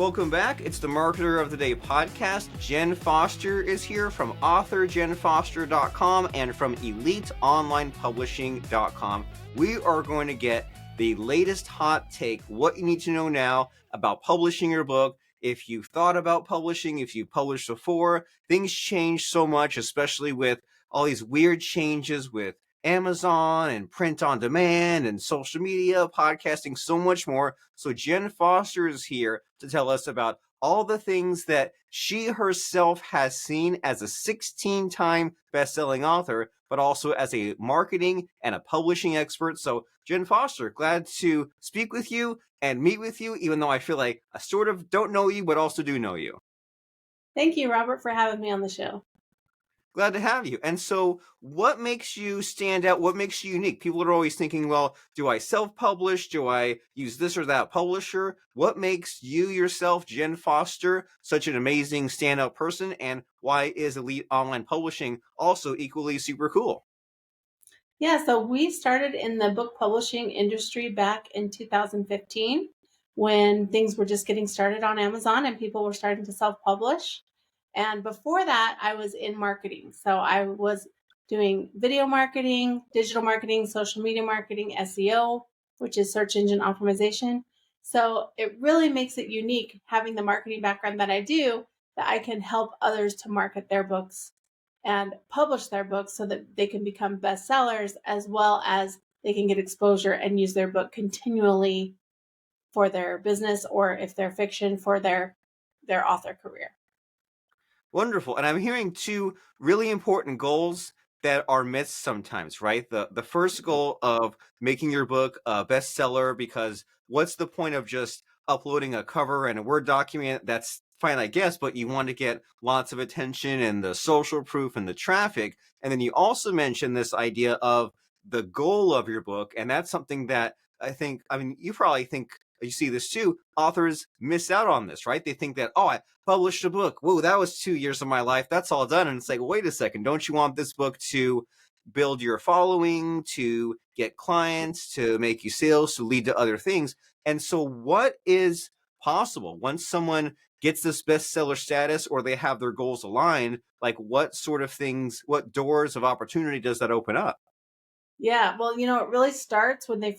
Welcome back. It's the Marketer of the Day podcast. Jenn Foster is here from authorjennfoster.com and from eliteonlinepublishing.com. We are going to get the latest hot take, what you need to know now about publishing your book. If you've thought about publishing, if you've published before, things change so much, especially with all these weird changes with Amazon and print on demand and social media, podcasting, so much more. So Jenn Foster is here to tell us about all the things that she herself has seen as a 16-time best-selling author, but also as a marketing and a publishing expert. So Jenn Foster, glad to speak with you and meet with you, even though I feel like I sort of don't know you, but also do know you. Thank you, Robert, for having me on the show. Glad to have you. And so what makes you stand out? What makes you unique? People are always thinking, well, do I self-publish? Do I use this or that publisher? What makes you yourself, Jenn Foster, such an amazing standout person? And why is Elite Online Publishing also equally super cool? Yeah, so we started in the book publishing industry back in 2015 when things were just getting started on Amazon and people were starting to self-publish. And before that, I was in marketing. So I was doing video marketing, digital marketing, social media marketing, SEO, which is search engine optimization. So it really makes it unique having the marketing background that I do, that I can help others to market their books and publish their books so that they can become bestsellers, as well as they can get exposure and use their book continually for their business, or if they're fiction, for their author career. Wonderful. And I'm hearing two really important goals that are missed sometimes, right? The first goal of making your book a bestseller, because what's the point of just uploading a cover and a Word document? That's fine, I guess, but you want to get lots of attention and the social proof and the traffic. And then you also mentioned this idea of the goal of your book. And that's something that you probably think you see this too. Authors miss out on this, right? They think that, oh, I published a book. Whoa, that was 2 years of my life. That's all done. And it's like, wait a second. Don't you want this book to build your following, to get clients, to make you sales, to lead to other things? And so what is possible once someone gets this bestseller status or they have their goals aligned? Like what sort of things, what doors of opportunity does that open up? Yeah, well, it really starts when you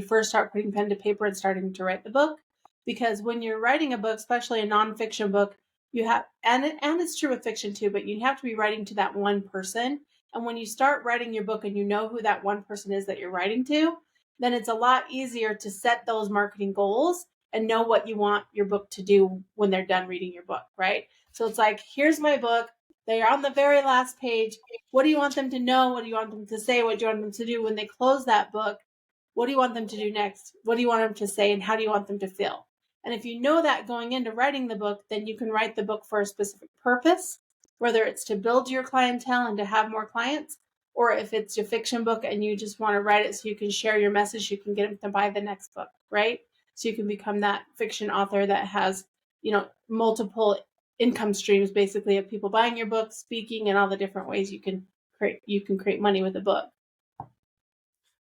first start putting pen to paper and starting to write the book. Because when you're writing a book, especially a nonfiction book, you have, and it's true with fiction too, but you have to be writing to that one person. And when you start writing your book and you know who that one person is that you're writing to, then it's a lot easier to set those marketing goals and know what you want your book to do when they're done reading your book, right? So it's like, here's my book. They are on the very last page. What do you want them to know? What do you want them to say? What do you want them to do when they close that book? What do you want them to do next? What do you want them to say? And how do you want them to feel? And if you know that going into writing the book, then you can write the book for a specific purpose, whether it's to build your clientele and to have more clients, or if it's your fiction book and you just want to write it so you can share your message, you can get them to buy the next book, right? So you can become that fiction author that has, multiple income streams, basically, of people buying your book, speaking, and all the different ways you can create money with a book.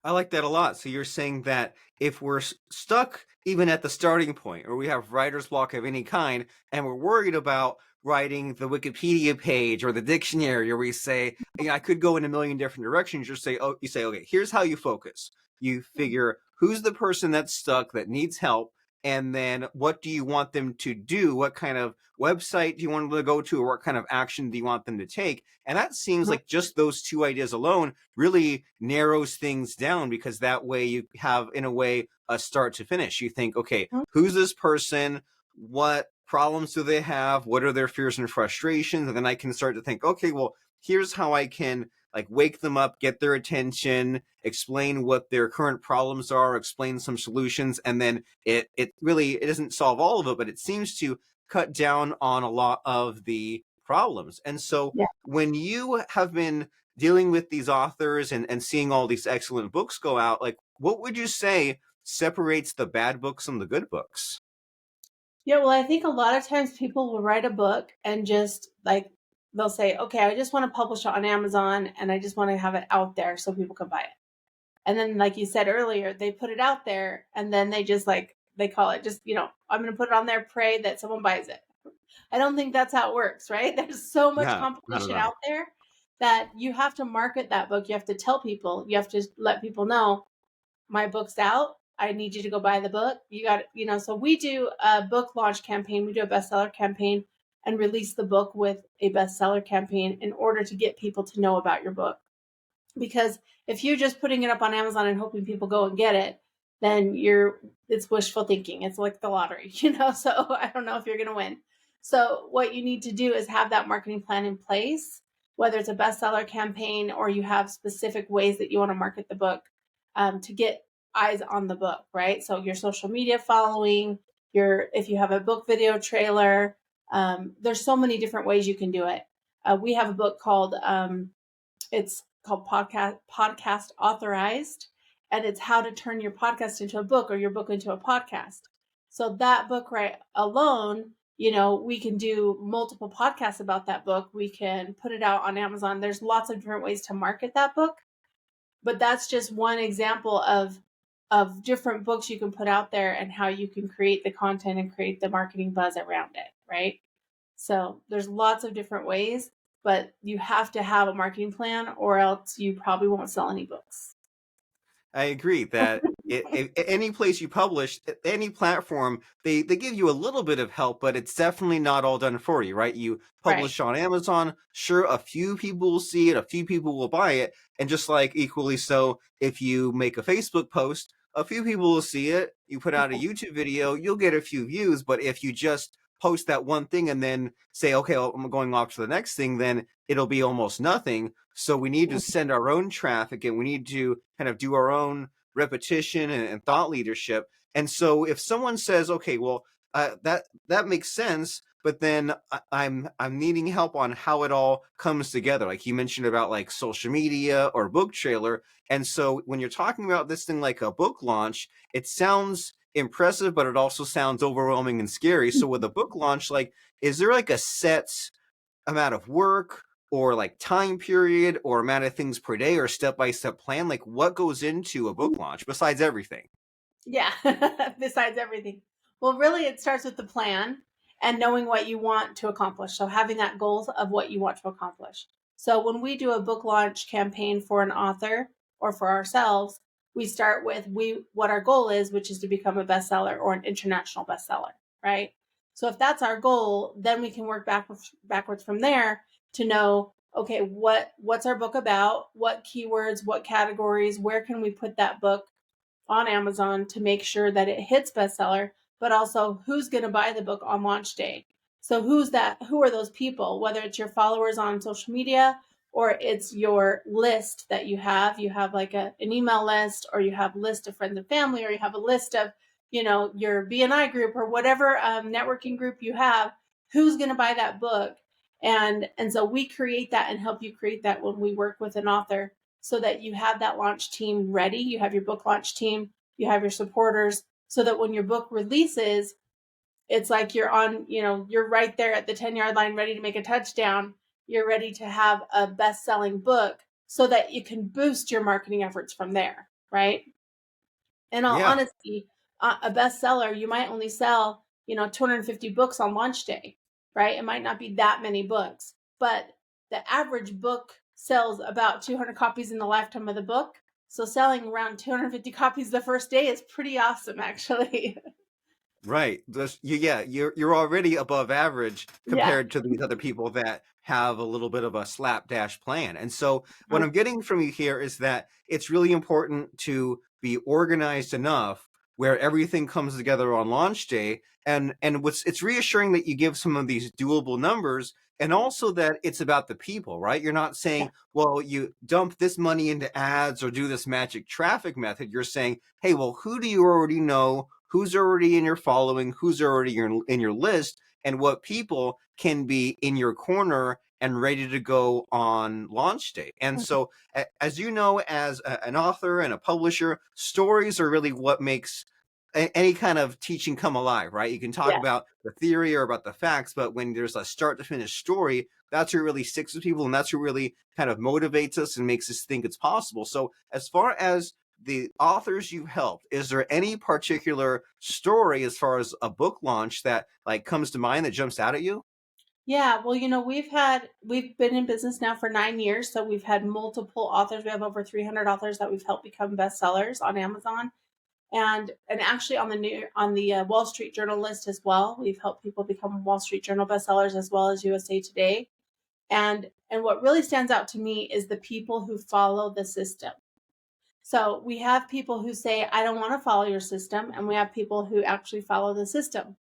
I like that a lot. So you're saying that if we're stuck even at the starting point, or we have writer's block of any kind, and we're worried about writing the Wikipedia page or the dictionary, or we say, I could go in a million different directions, you say, okay, here's how you focus. You figure who's the person that's stuck, that needs help, and then what do you want them to do? What kind of website do you want them to go to, or what kind of action do you want them to take? And that seems like just those two ideas alone really narrows things down, because that way you have, in a way, a start to finish. You think, okay, who's this person? What problems do they have? What are their fears and frustrations? And then I can start to think, okay, well, here's how I can wake them up, get their attention, explain what their current problems are, explain some solutions. And then it doesn't solve all of it, but it seems to cut down on a lot of the problems. And so when you have been dealing with these authors and seeing all these excellent books go out, what would you say separates the bad books from the good books? Yeah, well, I think a lot of times people will write a book and just they'll say, okay, I just want to publish it on Amazon and I just want to have it out there so people can buy it. And then, like you said earlier, they put it out there and then they just they call it. Just, I'm going to put it on there, pray that someone buys it. I don't think that's how it works, right? There's so much No, not at competition all. out there that you have to market that book. You have to tell people, you have to let people know my book's out. I need you to go buy the book. You got, so we do a book launch campaign. We do a bestseller campaign and release the book with a bestseller campaign in order to get people to know about your book. Because if you're just putting it up on Amazon and hoping people go and get it, then it's wishful thinking. It's like the lottery, so I don't know if you're going to win. So what you need to do is have that marketing plan in place, whether it's a bestseller campaign or you have specific ways that you want to market the book, to get eyes on the book, right? So your social media following, if you have a book video trailer, there's so many different ways you can do it. We have a book called it's called podcast authorized, and it's how to turn your podcast into a book or your book into a podcast. So that book right alone, we can do multiple podcasts about that book. We can put it out on Amazon. There's lots of different ways to market that book, but that's just one example of different books you can put out there and how you can create the content and create the marketing buzz around it, right? So there's lots of different ways, but you have to have a marketing plan or else you probably won't sell any books. I agree that any place you publish, any platform, they give you a little bit of help, but it's definitely not all done for you, right? You Right. publish on Amazon, sure, a few people will see it, a few people will buy it, and just like equally so, if you make a Facebook post, a few people will see it. You put out a YouTube video, you'll get a few views, but if you just post that one thing and then say, okay, well, I'm going off to the next thing, then it'll be almost nothing. So we need to send our own traffic and we need to kind of do our own repetition and thought leadership. And so if someone says, okay, well, that makes sense, but then I'm needing help on how it all comes together. Like you mentioned about like social media or book trailer. And so when you're talking about this thing like a book launch, it sounds impressive, but it also sounds overwhelming and scary. So with a book launch, like, is there like a set amount of work or like time period or amount of things per day or step-by-step plan? Like what goes into a book launch besides everything? Yeah, besides everything. Well, really, it starts with the plan and knowing what you want to accomplish. So, having that goals of what you want to accomplish. So, when we do a book launch campaign for an author or for ourselves, we start with what our goal is, which is to become a bestseller or an international bestseller, right? So, if that's our goal, then we can work backwards from there to know, okay, what's our book about? What keywords? What categories? Where can we put that book on Amazon to make sure that it hits bestseller, but also who's going to buy the book on launch day. So who are those people, whether it's your followers on social media or it's your list that you have like an email list, or you have a list of friends and family, or you have a list of, your BNI group or whatever networking group you have, who's going to buy that book. And so we create that and help you create that when we work with an author, so that you have that launch team ready. You have your book launch team, you have your supporters, so that when your book releases, it's like you're right there at the 10-yard line, ready to make a touchdown. You're ready to have a best-selling book so that you can boost your marketing efforts from there, right? In all Yeah, honesty, a bestseller, you might only sell, 250 books on launch day, right? It might not be that many books, but the average book sells about 200 copies in the lifetime of the book. So selling around 250 copies the first day is pretty awesome, actually. right. Yeah, you're already above average Yeah. compared to these other people that have a little bit of a slapdash plan. And so what Mhm. I'm getting from you here is that it's really important to be organized enough where everything comes together on launch day. And it's reassuring that you give some of these doable numbers and also that it's about the people, right? You're not Yeah. saying, well, you dump this money into ads or do this magic traffic method. You're saying, hey, well, who do you already know? Who's already in your following? Who's already in your list? And what people can be in your corner and ready to go on launch day. And Mhm. so, as you know, as an author and a publisher, stories are really what makes any kind of teaching come alive, right? You can talk Yeah. about the theory or about the facts, but when there's a start to finish story, that's what really sticks with people, and that's what really kind of motivates us and makes us think it's possible. So, as far as the authors you helped, is there any particular story as far as a book launch that like comes to mind that jumps out at you? Yeah, well, we've been in business now for 9 years, so we've had multiple authors. We have over 300 authors that we've helped become bestsellers on Amazon, and actually on the Wall Street Journal list as well. We've helped people become Wall Street Journal bestsellers as well as USA Today. And what really stands out to me is the people who follow the system. So we have people who say, I don't want to follow your system, and we have people who actually follow the system.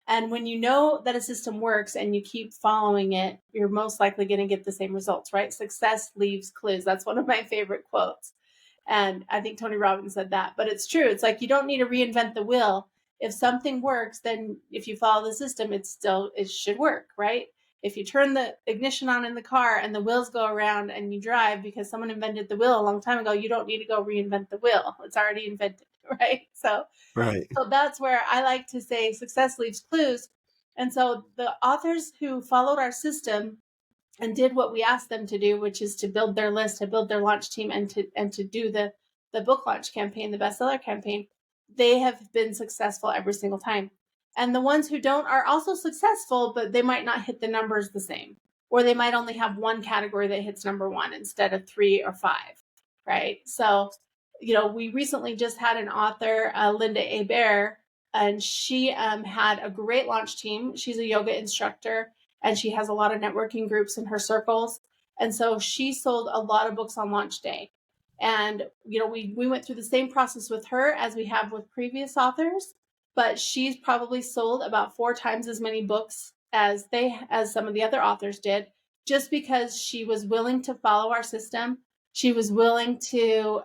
And when you know that a system works and you keep following it, you're most likely going to get the same results, right? Success leaves clues. That's one of my favorite quotes. And I think Tony Robbins said that, but it's true. It's like you don't need to reinvent the wheel. If something works, then if you follow the system, it should work, right? If you turn the ignition on in the car and the wheels go around and you drive because someone invented the wheel a long time ago, you don't need to go reinvent the wheel. It's already invented, right? Right. So that's where I like to say success leaves clues. And so the authors who followed our system and did what we asked them to do, which is to build their list, to build their launch team, and to do the book launch campaign, the bestseller campaign, they have been successful every single time. And the ones who don't are also successful, but they might not hit the numbers the same, or they might only have one category that hits number one instead of 3 or 5, right? So, we recently just had an author, Linda Bear, and she had a great launch team. She's a yoga instructor, and she has a lot of networking groups in her circles. And so she sold a lot of books on launch day. And, we went through the same process with her as we have with previous authors, but she's probably sold about 4 times as many books as some of the other authors did, just because she was willing to follow our system. She was willing to,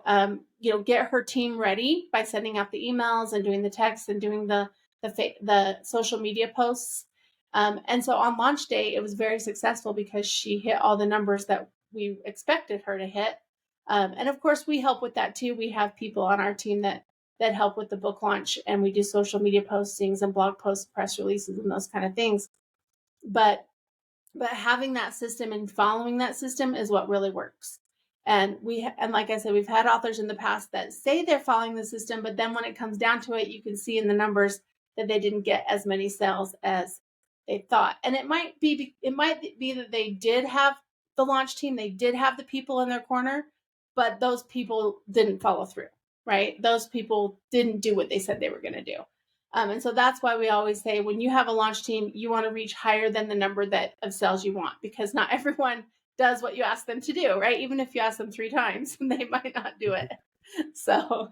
get her team ready by sending out the emails and doing the texts and doing the social media posts. And so on launch day, it was very successful because she hit all the numbers that we expected her to hit. And of course, we help with that too. We have people on our team that help with the book launch, and we do social media postings and blog posts, press releases, and those kind of things. But having that system and following that system is what really works. And like I said, we've had authors in the past that say they're following the system, but then when it comes down to it, you can see in the numbers that they didn't get as many sales as they thought. And it might be that they did have the launch team, they did have the people in their corner, but those people didn't follow through, right? Those people didn't do what they said they were going to do. And so that's why we always say when you have a launch team, you want to reach higher than the number of sales you want, because not everyone does what you ask them to do, right? Even if you ask them 3 times, they might not do it. So,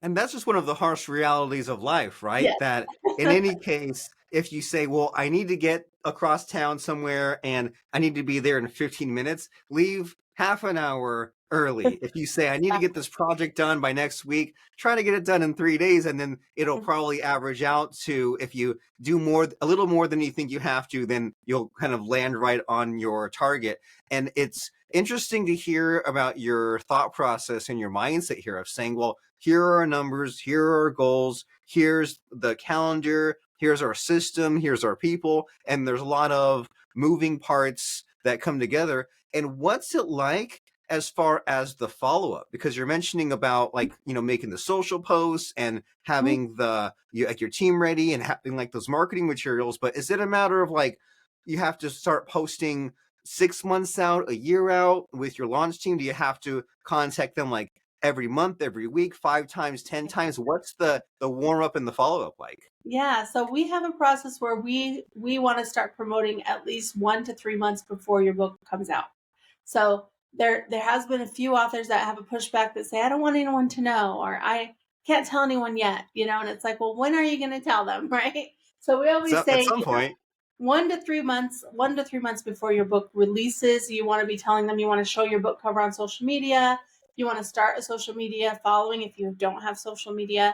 And that's just one of the harsh realities of life, right? yes. That in any case, if you say, well, I need to get across town somewhere and I need to be there in 15 minutes, leave half an hour early. If you say, I need to get this project done by next week, try to get it done in 3 days, and then it'll probably average out to, if you do a little more than you think you have to, then you'll kind of land right on your target. And it's interesting to hear about your thought process and your mindset here of saying, well, here are our numbers, here are our goals, here's the calendar, here's our system, here's our people, and there's a lot of moving parts that come together. And what's it like as far as the follow-up? Because you're mentioning about making the social posts and having your team ready and having like those marketing materials, but is it a matter of like you have to start posting 6 months out, a year out with your launch team? Do you have to contact them like every month, every week, 5 times, 10 times? What's the warm up and the follow up like? Yeah, so we have a process where we want to start promoting at least 1 to 3 months before your book comes out. So there has been a few authors that have a pushback that say, I don't want anyone to know, or I can't tell anyone yet, and it's like, well, when are you going to tell them, right? So we always So at say, some point. 1 to 3 months before your book releases, you want to be telling them you want to show your book cover on social media. You want to start a social media following if you don't have social media,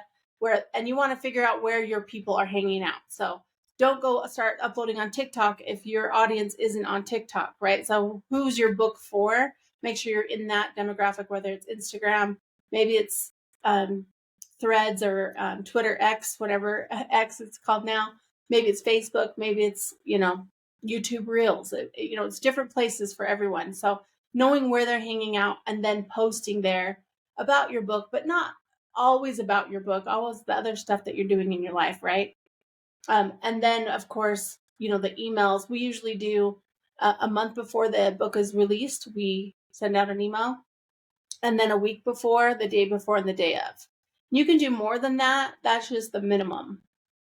and you want to figure out where your people are hanging out. So don't go start uploading on TikTok if your audience isn't on TikTok, right? So who's your book for? Make sure you're in that demographic, whether it's Instagram, maybe it's Threads or Twitter X, whatever X it's called now. Maybe it's Facebook, maybe it's, YouTube Reels. It's different places for everyone. So knowing where they're hanging out and then posting there about your book, but not always about your book, always the other stuff that you're doing in your life, right? And then, of course, the emails we usually do a month before the book is released, we send out an email, and then a week before, the day before, and the day of. You can do more than that. That's just the minimum,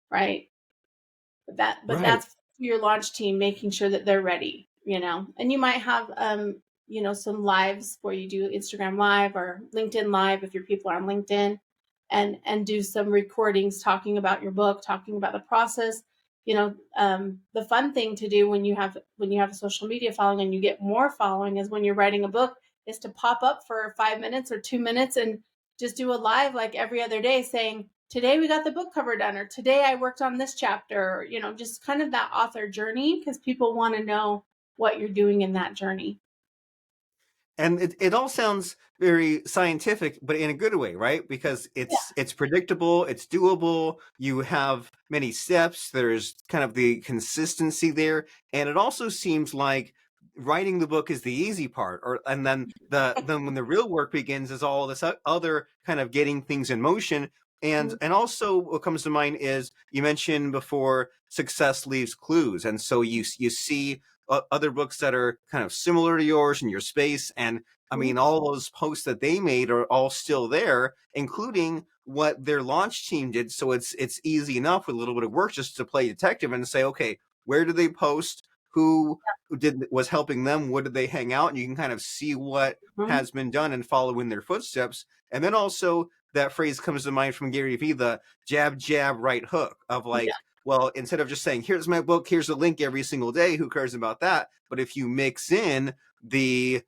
right? But Right. that's your launch team making sure that they're ready, and you might have some lives where you do Instagram live or LinkedIn live if your people are on LinkedIn, and do some recordings talking about your book, talking about the process. The fun thing to do when you have a social media following and you get more following is when you're writing a book, is to pop up for 5 minutes or 2 minutes and just do a live like every other day saying, today we got the book cover done, or today I worked on this chapter, just kind of that author journey, because people want to know what you're doing in that journey. And it all sounds very scientific, but in a good way, right? Because Yeah. it's predictable, it's doable, you have many steps, there's kind of the consistency there, and it also seems like writing the book is the easy part, or and then when the real work begins is all this other kind of getting things in motion. And also what comes to mind is you mentioned before success leaves clues, and so you see other books that are kind of similar to yours in your space. And I mean, all those posts that they made are all still there, including what their launch team did. So it's easy enough with a little bit of work just to play detective and say, okay, where did they post? Who did was helping them? What did they hang out? And you can kind of see what Mm-hmm. has been done and follow in their footsteps. And then also that phrase comes to mind from Gary Vee, the jab, jab, right hook of Yeah. like, well, instead of just saying, here's my book, here's the link every single day, who cares about that? But if you mix in the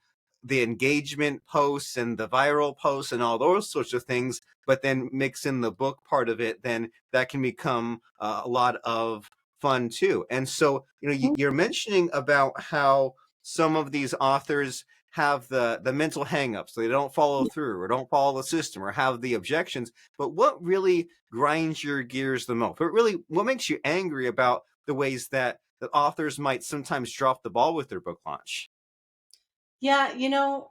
the engagement posts and the viral posts and all those sorts of things, but then mix in the book part of it, then that can become a lot of fun too. And so, you're mentioning about how some of these authors have the mental hangups, so they don't follow through or don't follow the system or have the objections. But what really grinds your gears the most? What makes you angry about the ways that authors might sometimes drop the ball with their book launch? Yeah, don't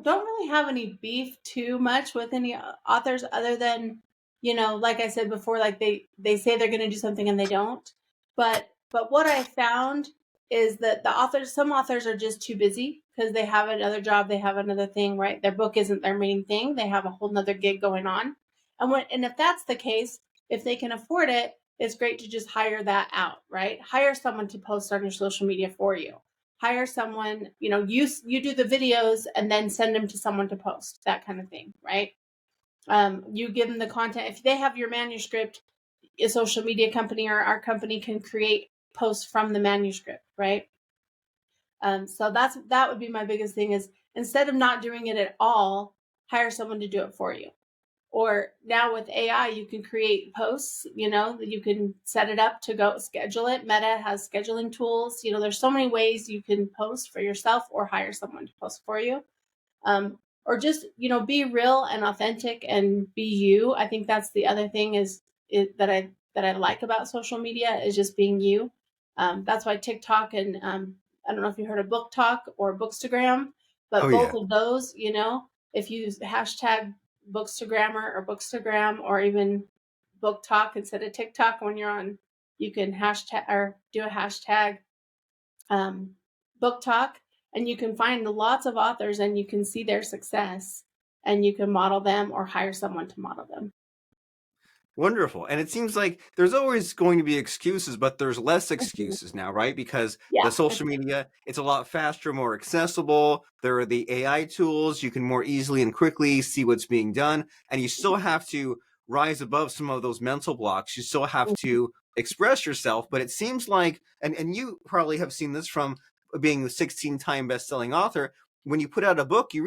really have any beef too much with any authors, other than, like I said before, like they say they're going to do something and they don't. But what I found is that some authors are just too busy because they have another job, they have another thing, right? Their book isn't their main thing. They have a whole nother gig going on. And if that's the case, if they can afford it, it's great to just hire that out, right? Hire someone to post on your social media for you. Hire someone, you do the videos and then send them to someone to post, that kind of thing, right? You give them the content. If they have your manuscript, a social media company or our company can create posts from the manuscript, right? So that would be my biggest thing, is instead of not doing it at all, hire someone to do it for you. Or now with AI, you can create posts, you can set it up to go schedule it. Meta has scheduling tools. There's so many ways you can post for yourself or hire someone to post for you. Or just, be real and authentic and be you. I think that's the other thing that I like about social media, is just being you. That's why TikTok and I don't know if you heard of Book Talk or Bookstagram, Oh but both yeah. of those, if you use hashtag Bookstagrammer or Bookstagram, or even Book Talk instead of TikTok when you're on, you can hashtag or do a hashtag um, Book Talk, and you can find lots of authors and you can see their success, and you can model them or hire someone to model them. Wonderful. And it seems like there's always going to be excuses, but there's less Mhm. excuses now, right? Because Yeah. the social media, it's a lot faster, more accessible. There are the AI tools. You can more easily and quickly see what's being done. And you still have to rise above some of those mental blocks. You still have to express yourself. But it seems like, and you probably have seen this from being a 16-time best-selling author, when you put out a book, you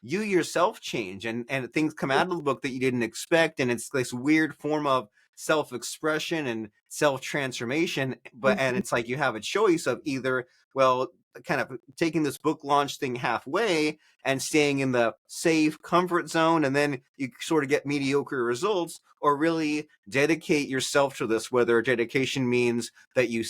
yourself change, and things come out of the book that you didn't expect, and it's this weird form of self-expression and self-transformation. And Mhm. it's like you have a choice of either, well, kind of taking this book launch thing halfway and staying in the safe comfort zone, and then you sort of get mediocre results, or really dedicate yourself to this, whether dedication means that you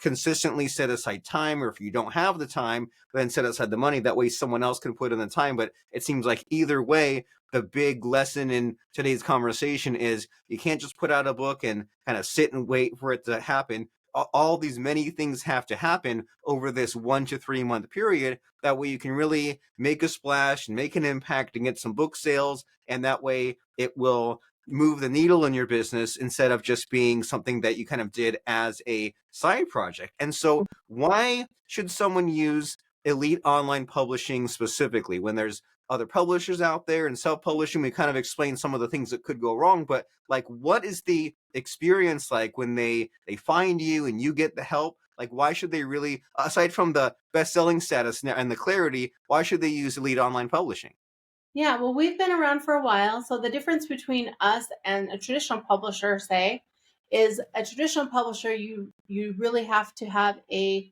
consistently set aside time, or if you don't have the time, then set aside the money. That way someone else can put in the time. But it seems like either way, the big lesson in today's conversation is you can't just put out a book and kind of sit and wait for it to happen. All these many things have to happen over this 1 to 3 month period. That way you can really make a splash and make an impact and get some book sales. And that way it will move the needle in your business instead of just being something that you kind of did as a side project. And so why should someone use Elite Online Publishing specifically when there's other publishers out there and self-publishing? We kind of explained some of the things that could go wrong, but like, what is the experience like when they find you and you get the help? Like, why should they really, aside from the best-selling status and the clarity, why should they use Elite Online Publishing? Yeah, well, we've been around for a while. So the difference between us and a traditional publisher, say, is a traditional publisher, you really have to have a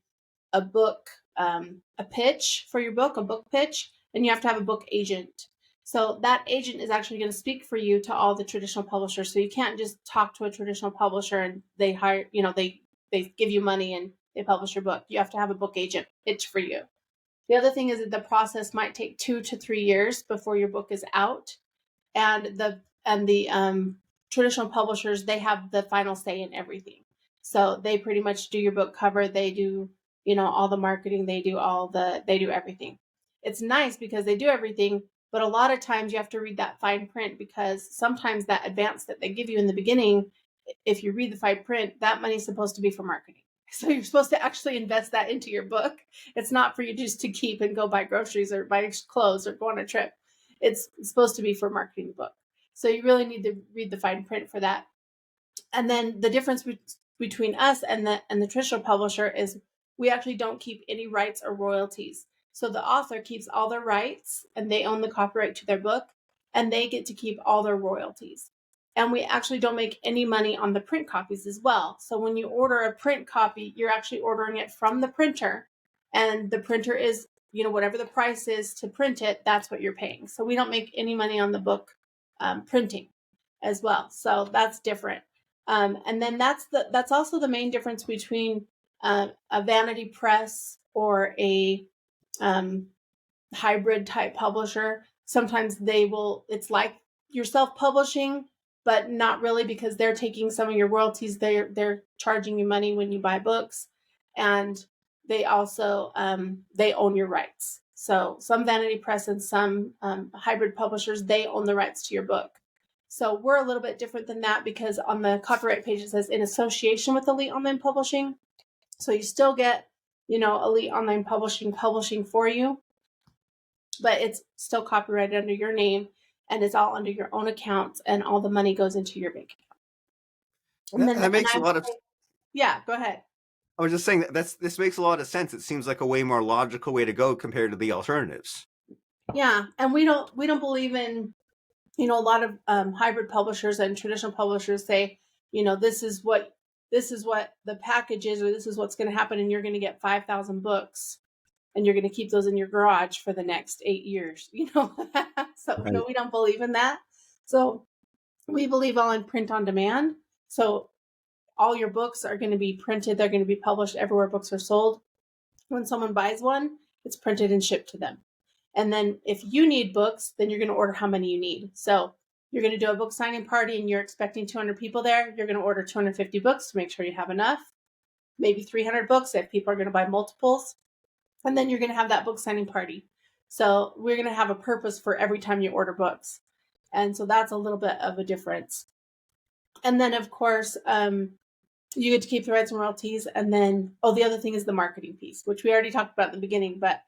book, a pitch for your book, a book pitch, and you have to have a book agent. So that agent is actually going to speak for you to all the traditional publishers. So you can't just talk to a traditional publisher and they hire, they give you money and they publish your book. You have to have a book agent pitch for you. The other thing is that the process might take 2 to 3 years before your book is out, and the traditional publishers, they have the final say in everything. So they pretty much do your book cover. They do all the marketing. They do everything. It's nice because they do everything, but a lot of times you have to read that fine print because sometimes that advance that they give you in the beginning, if you read the fine print, that money is supposed to be for marketing. So you're supposed to actually invest that into your book. It's not for you just to keep and go buy groceries or buy clothes or go on a trip. It's supposed to be for marketing the book. So you really need to read the fine print for that. And then the difference between us and the traditional publisher is we actually don't keep any rights or royalties. So the author keeps all their rights and they own the copyright to their book and they get to keep all their royalties. And we actually don't make any money on the print copies as well. So when you order a print copy, you're actually ordering it from the printer, and the printer is, whatever the price is to print it, that's what you're paying. So we don't make any money on the book printing as well. So that's different. And then that's also the main difference between a vanity press or a hybrid type publisher. Sometimes it's like you're self-publishing, but not really, because they're taking some of your royalties. They're charging you money when you buy books, and they also they own your rights. So some vanity press and some hybrid publishers, they own the rights to your book. So we're a little bit different than that because on the copyright page it says in association with Elite Online Publishing. So you still get, Elite Online publishing for you, but it's still copyrighted under your name and it's all under your own accounts and all the money goes into your bank account. That makes a lot of. Yeah, go ahead. I was just saying that this makes a lot of sense. It seems like a way more logical way to go compared to the alternatives. Yeah, and we don't believe in, a lot of hybrid publishers and traditional publishers say, this is what the package is, or this is what's going to happen, and you're going to get 5,000 books, and you're going to keep those in your garage for the next 8 years. So Right. no, we don't believe in that. So we believe all in print on demand. So all your books are going to be printed. They're going to be published everywhere books are sold. When someone buys one, it's printed and shipped to them. And then if you need books, then you're going to order how many you need. So you're going to do a book signing party and you're expecting 200 people there. You're going to order 250 books to make sure you have enough, maybe 300 books if people are going to buy multiples. And then you're going to have that book signing party. So we're going to have a purpose for every time you order books. And so that's a little bit of a difference. And then, of course, you get to keep the rights and royalties. And then, the other thing is the marketing piece, which we already talked about in the beginning. But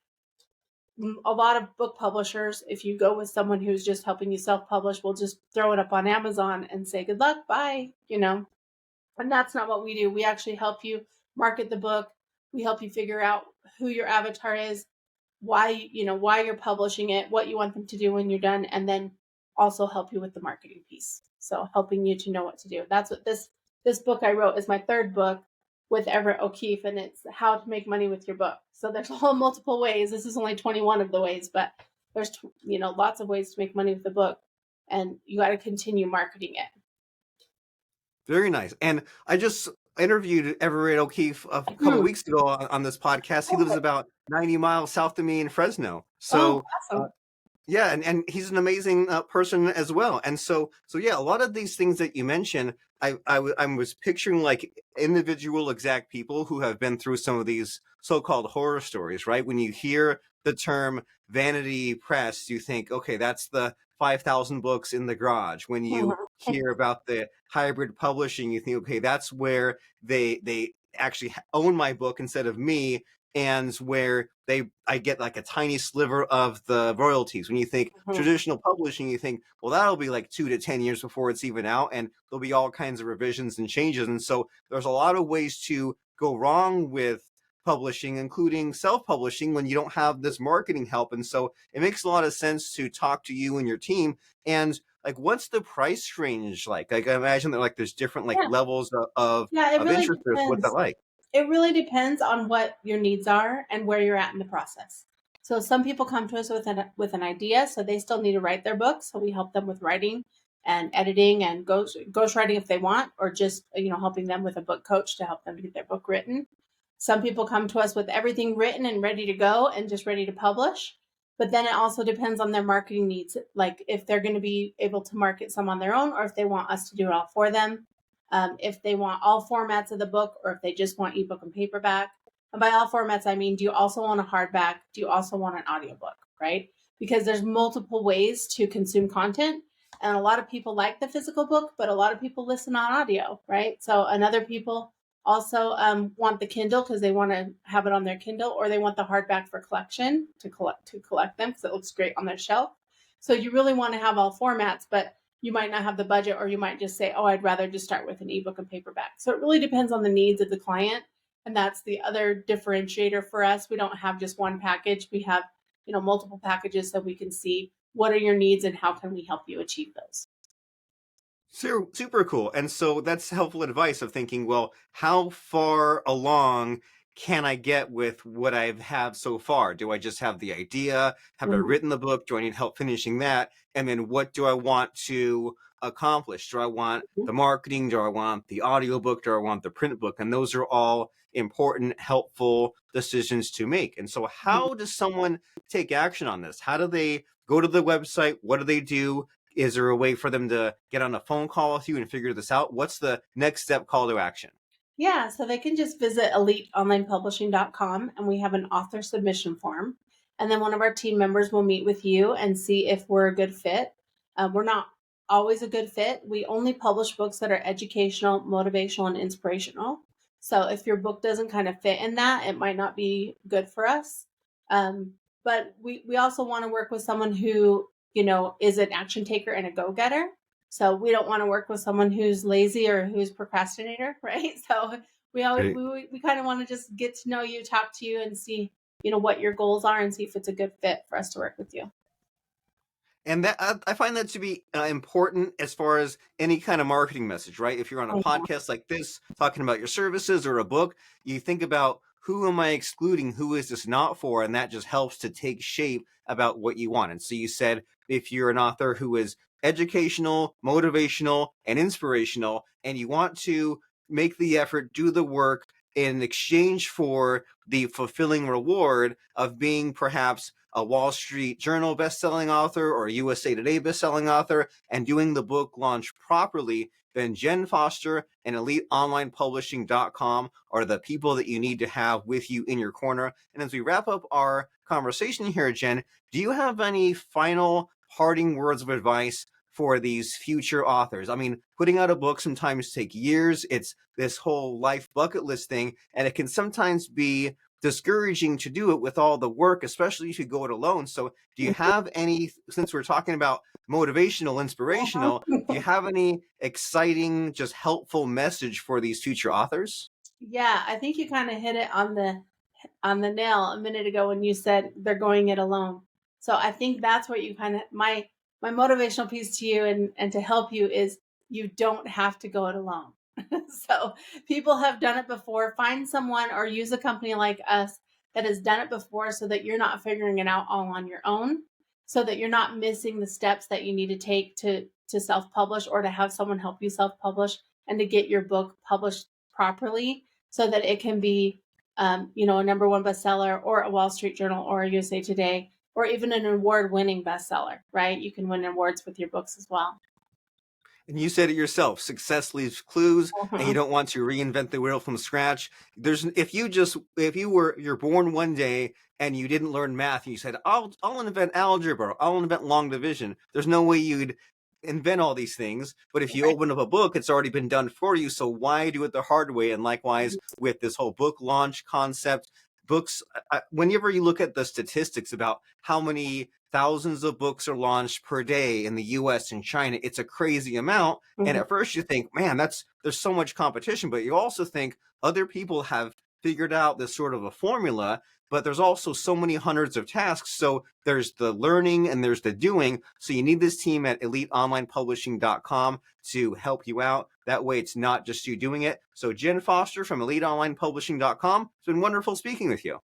a lot of book publishers, if you go with someone who's just helping you self-publish, will just throw it up on Amazon and say, good luck, bye, And that's not what we do. We actually help you market the book. We help you figure out who your avatar is, why you're publishing it, what you want them to do when you're done, and then also help you with the marketing piece. So helping you to know what to do. That's what this book I wrote is my third book with Everett O'Keefe, and it's how to make money with your book. So there's a whole multiple ways. This is only 21 of the ways, but there's lots of ways to make money with the book, and you got to continue marketing it. Very nice. And I just interviewed Everett O'Keefe a couple weeks ago on this podcast. He lives about 90 miles south of me in Fresno. So awesome. Yeah, and he's an amazing person as well. And so yeah, a lot of these things that you mentioned, I was picturing like individual exact people who have been through some of these so-called horror stories, right? When you hear the term vanity press, you think, okay, that's the 5,000 books in the garage. When you Mhm. hear about the hybrid publishing, you think, okay, that's where they actually own my book instead of me, and where they I get like a tiny sliver of the royalties. When you think Mhm. traditional publishing, you think, well, that'll be like 2 to 10 years before it's even out, and there'll be all kinds of revisions and changes. And so there's a lot of ways to go wrong with publishing, including self-publishing, when you don't have this marketing help. And so it makes a lot of sense to talk to you and your team. And like, what's the price range like? Like, I imagine that like there's different like Yeah. levels of Yeah, it of really interest. What's that depends. like? It really depends on what your needs are and where you're at in the process. So some people come to us with an idea, so they still need to write their book. So we help them with writing and editing and ghostwriting if they want, or just helping them with a book coach to help them get their book written. Some people come to us with everything written and ready to go and just ready to publish. But then it also depends on their marketing needs, like if they're going to be able to market some on their own, or if they want us to do it all for them, if they want all formats of the book, or if they just want ebook and paperback. And by all formats, I mean, do you also want a hardback? Do you also want an audiobook, right? Because there's multiple ways to consume content. And a lot of people like the physical book, but a lot of people listen on audio, right? So, and other people also want the Kindle because they want to have it on their Kindle, or they want the hardback for collection to collect them because it looks great on their shelf. So you really want to have all formats, but you might not have the budget, or you might just say, oh, I'd rather just start with an ebook and paperback. So it really depends on the needs of the client. And that's the other differentiator for us. We don't have just one package. We have, multiple packages so we can see what are your needs and how can we help you achieve those. Super cool. And so that's helpful advice of thinking, well, how far along can I get with what I have so far? Do I just have the idea? Have I Mhm. written the book? Do I need help finishing that? And then what do I want to accomplish? Do I want the marketing? Do I want the audiobook? Do I want the print book? And those are all important, helpful decisions to make. And so Mhm. how does someone take action on this? How do they go to the website? What do they do? Is there a way for them to get on a phone call with you and figure this out? What's the next step call to action? Yeah, so they can just visit eliteonlinepublishing.com, and we have an author submission form. And then one of our team members will meet with you and see if we're a good fit. We're not always a good fit. We only publish books that are educational, motivational, and inspirational. So if your book doesn't kind of fit in that, it might not be good for us. Um, but we also want to work with someone who, is an action taker and a go getter. So we don't want to work with someone who's lazy or who's procrastinator, right? So we always Right. we kind of want to just get to know you, talk to you, and see what your goals are, and see if it's a good fit for us to work with you. And that I find that to be important as far as any kind of marketing message, right? If you're on a Mhm. podcast like this, talking about your services or a book, you think about, who am I excluding? Who is this not for? And that just helps to take shape about what you want. And so you said, if you're an author who is educational, motivational, and inspirational, and you want to make the effort, do the work in exchange for the fulfilling reward of being perhaps a Wall Street Journal bestselling author or a USA Today bestselling author, and doing the book launch properly, then Jenn Foster and EliteOnlinePublishing.com are the people that you need to have with you in your corner. And as we wrap up our conversation here, Jenn, do you have any final parting words of advice for these future authors? I mean, putting out a book sometimes take years. It's this whole life bucket list thing, and it can sometimes be discouraging to do it with all the work, especially if you go it alone. So, do you have any, since we're talking about motivational, inspirational, do you have any exciting, just helpful message for these future authors? Yeah, I think you kind of hit it on the nail a minute ago when you said they're going it alone. So I think that's what you kind of my motivational piece to you and to help you is you don't have to go it alone. So people have done it before. Find someone or use a company like us that has done it before so that you're not figuring it out all on your own, so that you're not missing the steps that you need to take to self-publish or to have someone help you self-publish and to get your book published properly so that it can be a number one bestseller or a Wall Street Journal or a USA Today. or even an award-winning bestseller, right? You can win awards with your books as well. And you said it yourself, success leaves clues, and you Uh-huh. don't want to reinvent the wheel from scratch. You're born one day and you didn't learn math and you said, I'll invent algebra, I'll invent long division. There's no way you'd invent all these things. But if you Right. open up a book, it's already been done for you. So why do it the hard way? And likewise with this whole book launch concept, books, whenever you look at the statistics about how many thousands of books are launched per day in the US and China, it's a crazy amount. And Mhm. at first you think, man, there's so much competition, but you also think other people have figured out this sort of a formula, but there's also so many hundreds of tasks. So there's the learning and there's the doing. So you need this team at eliteonlinepublishing.com to help you out. That way it's not just you doing it. So Jenn Foster from eliteonlinepublishing.com, it's been wonderful speaking with you.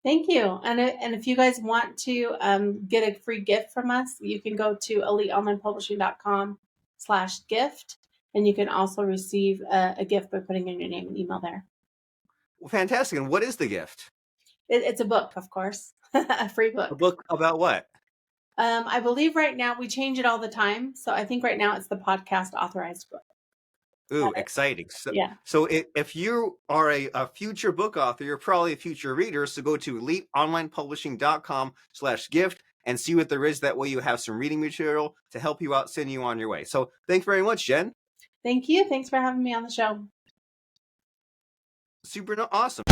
Thank you. And if you guys want to get a free gift from us, you can go to eliteonlinepublishing.com/gift, and you can also receive a gift by putting in your name and email there. Well, fantastic. And what is the gift? It's a book, of course, a free A book. book about what? I believe right now we change it all the time, so I think right now it's the podcast authorized book. Ooh, exciting. So, Yeah. so if you are a future book author, you're probably a future reader. So go to eliteonlinepublishing.com/gift and see what there is. That way you have some reading material to help you out, send you on your way. So thanks very much, Jenn. Thank you. Thanks for having me on the show. Super awesome.